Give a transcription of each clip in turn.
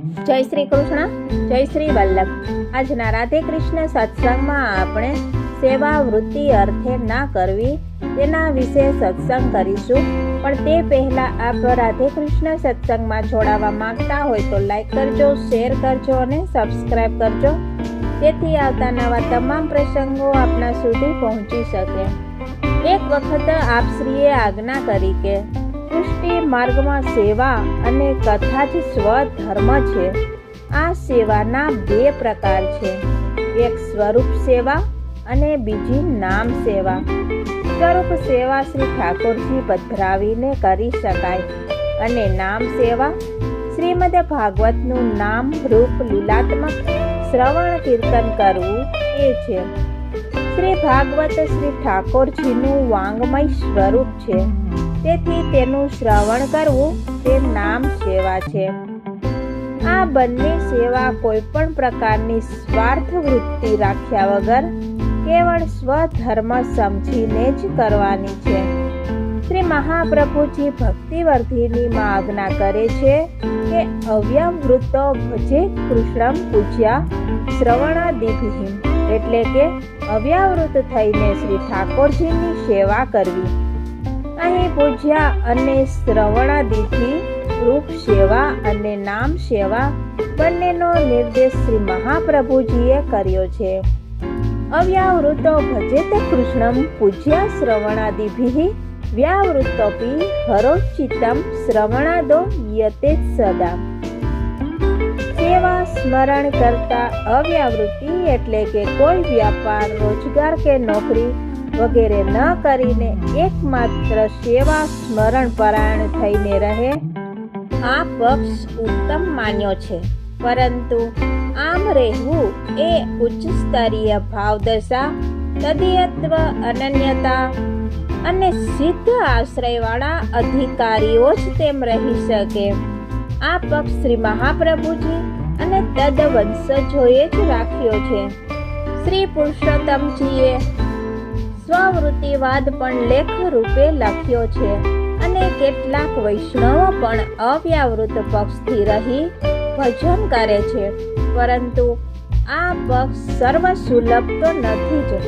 જય શ્રી કૃષ્ણ, જય શ્રી વલ્લભ. આજના રાધે કૃષ્ણ સત્સંગમાં આપણે સેવા વૃત્તિ અર્થે ના કરવી તેના વિશે સત્સંગ કરીશું. પણ તે પહેલા આપ રાધે કૃષ્ણ સત્સંગમાં જોડાવા માંગતા હોય તો લાઈક કરજો, શેર કરજો અને સબસ્ક્રાઈબ કરજો, જેથી આવતા નવા તમામ પ્રસંગો આપના સુધી પહોંચી શકે. એક વખત આપશ્રીએ આજ્ઞા કરી કે પુષ્ટિ માર્ગમાં સેવા અને કથા જ સ્વધર્મ છે. આ સેવાના બે પ્રકાર છે, એક સ્વરૂપ સેવા અને બીજી નામ સેવા. સ્વરૂપ સેવા શ્રી ઠાકોરજી પધરાવીને કરી શકાય અને નામ સેવા શ્રીમદ ભાગવતનું નામ રૂપ લીલાત્મક શ્રવણ કીર્તન કરવું એ છે. શ્રી ભાગવત શ્રી ઠાકોરજીનું વાંગમય સ્વરૂપ છે, તેથી તેનું શ્રવણ કરવું તે નામ સેવા છે. આ બંને સેવા કોઈ પણ પ્રકારની સ્વાર્થ વૃત્તિ રાખ્યા વગર કેવળ સ્વધર્મ સમજીને જ કરવાની છે. શ્રી મહાપ્રભુજી ભક્તિવર્ધિનીમાં આજ્ઞા કરે છે કે અવ્યવૃત્તો ભજે કૃષ્ણમ પૂજ્યા શ્રવણાદિભિ, એટલે કે અવ્યાવૃત થઈને શ્રી ઠાકોરજીની સેવા કરવી. અહીં પૂજ્યા અને શ્રવણાદિથી રૂપ સેવા અને નામ સેવા બંનેનો નિર્દેશ શ્રી મહાપ્રભુજીએ કર્યો છે. અવ્યાવૃતો ભજેત કૃષ્ણમ પૂજ્યા શ્રવણાદિભિ વ્યાવૃત્તોપી હરોચિતમ શ્રવણાદો યતે સદા. સેવા સ્મરણ કરતા અવ્યાવૃત્તિ એટલે કે કોઈ વ્યાપાર, રોજગાર કે નોકરી વગેરે ન કરીને એકમાત્ર સેવા સ્મરણ પરાયણ થઈને રહે, આ પક્ષ ઉત્તમ માન્યો છે. પરંતુ આમ રહેવું એ ઉચ્ચ સ્તરીય ભાવદશા, તદીયત્વ, અનન્યતા અને સિદ્ધ આશ્રયવાળા અધિકારીઓ જ તેમ રહી શકે. આ પક્ષ શ્રી મહાપ્રભુજી અને તદવંશજોએ જ રાખ્યો છે. શ્રી પુરુષોત્તમજીએ સ્વવૃત્તિવાદ પણ લેખ રૂપે લખ્યો છે અને કેટલાક વૈષ્ણવો પણ અવ્યાવૃત પક્ષથી રહી ભજન કરે છે. પરંતુ આ પક્ષ સર્વસુલભ તો નથી જ.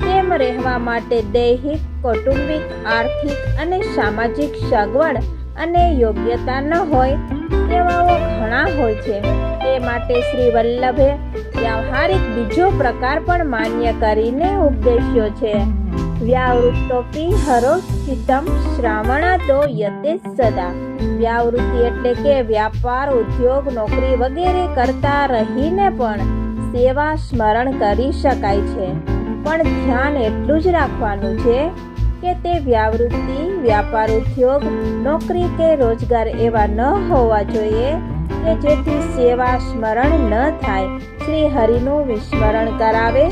તેમ રહેવા માટે દૈહિક, કૌટુંબિક, આર્થિક અને સામાજિક સગવડ અને યોગ્યતા ન હોય તેવાઓ ઘણા હોય છે. તે માટે શ્રી વલ્લભે વ્યવહારિક બીજો પ્રકાર પણ માન્ય કરીને ઉપદેશ્યો છે. વ્યાવૃત્તોપી હરોચિતમ શ્રાવણાદો યતે સદા. વ્યાવૃત્તિ એટલે કે વ્યાપાર, ઉદ્યોગ, નોકરી વગેરે કરતા રહીને પણ સેવા સ્મરણ કરી શકાય છે. પણ ધ્યાન એટલું જ રાખવાનું છે કે તે વ્યાવૃત્તિ, વ્યાપાર, ઉદ્યોગ, નોકરી કે રોજગાર એવા ન હોવા જોઈએ કે જેથી સેવા સ્મરણ ન થાય. શ્રી હરિનું વિસ્મરણ કરાવે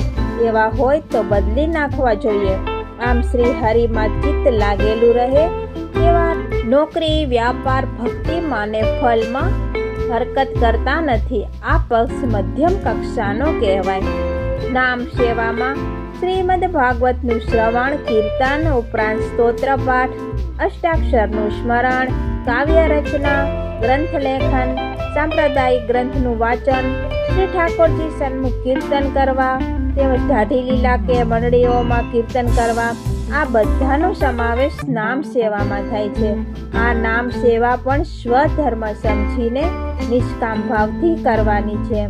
એવા હોય તો બદલી નાખવા જોઈએ. આમ શ્રી હરિમાં ચિત્ત લાગેલું રહે એવા નોકરી, વ્યાપાર, ભક્તિમાં ને ફલમાં હરકત કરતા નથી. આ પક્ષ મધ્યમ કક્ષાનો કહેવાય. નામ સેવામાં શ્રીમદ ભાગવતનું શ્રવણ, કીર્તન ઉપરાંત સ્તોત્ર પાઠ, અષ્ટાક્ષરનું સ્મરણ, કાવ્ય રચના, ગ્રંથ લેખન, સાંપ્રદાયિક ગ્રંથનું વાંચન, શ્રી ઠાકોરજી સન્મુખ કીર્તન કરવા, તેમજ ઢાઢી લીલા કે મંડળીઓમાં કીર્તન કરવા, આ બધાનો સમાવેશ નામ સેવામાં થાય છે. આ નામ સેવા પણ સ્વધર્મ સમજીને નિષ્કામ ભાવથી કરવાની છે.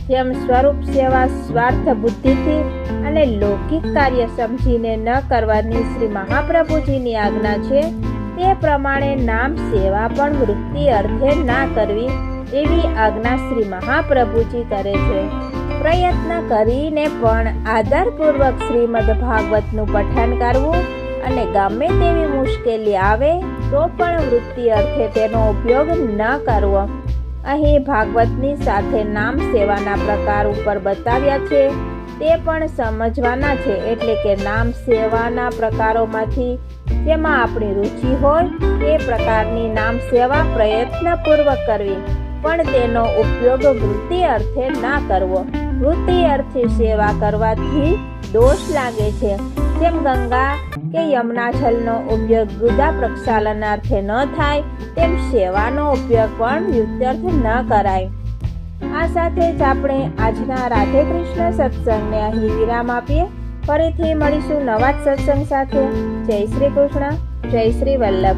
જેમ સ્વરૂપ સેવા સ્વાર્થ બુદ્ધિથી અને લૌકિક કાર્ય સમજીને ન કરવાની શ્રી મહાપ્રભુજીની આજ્ઞા છે, તે પ્રમાણે નામ સેવા પણ વૃત્તિ અર્થે ના કરવી એવી આજ્ઞા શ્રી મહાપ્રભુજી કરે છે. પ્રયત્ન કરીને પણ આદરપૂર્વક શ્રીમદ ભાગવતનું પઠન કરવું અને ગમે તેવી મુશ્કેલી આવે તો પણ વૃત્તિ અર્થે તેનો ઉપયોગ ન કરવો. અહીં ભાગવતની સાથે નામ સેવાના પ્રકાર ઉપર બતાવ્યા છે તે પણ સમજવાના છે. એટલે કે નામ સેવાના પ્રકારોમાંથી જેમાં આપણી રુચિ હોય તે પ્રકારની નામ સેવા પ્રયત્નપૂર્વક કરવી, પણ તેનો ઉપયોગ વૃત્તિ અર્થે ના કરવો. વૃત્તિ અર્થે સેવા કરવાથી દોષ લાગે છે. જેમ ગંગા કે યમુના જળનો ઉપયોગ ગુદા પ્રક્ષાલનાર્થે ન થાય, તેમ સેવાનો ઉપયોગ પણ યુક્ત્યર્થ ન કરાય. આ સાથે જ આપણે આજના રાધે કૃષ્ણ સત્સંગને અહીં વિરામ આપીએ. ફરીથી મળીશું નવા જ સત્સંગ સાથે. જય શ્રી કૃષ્ણ, જય શ્રી વલ્લભ.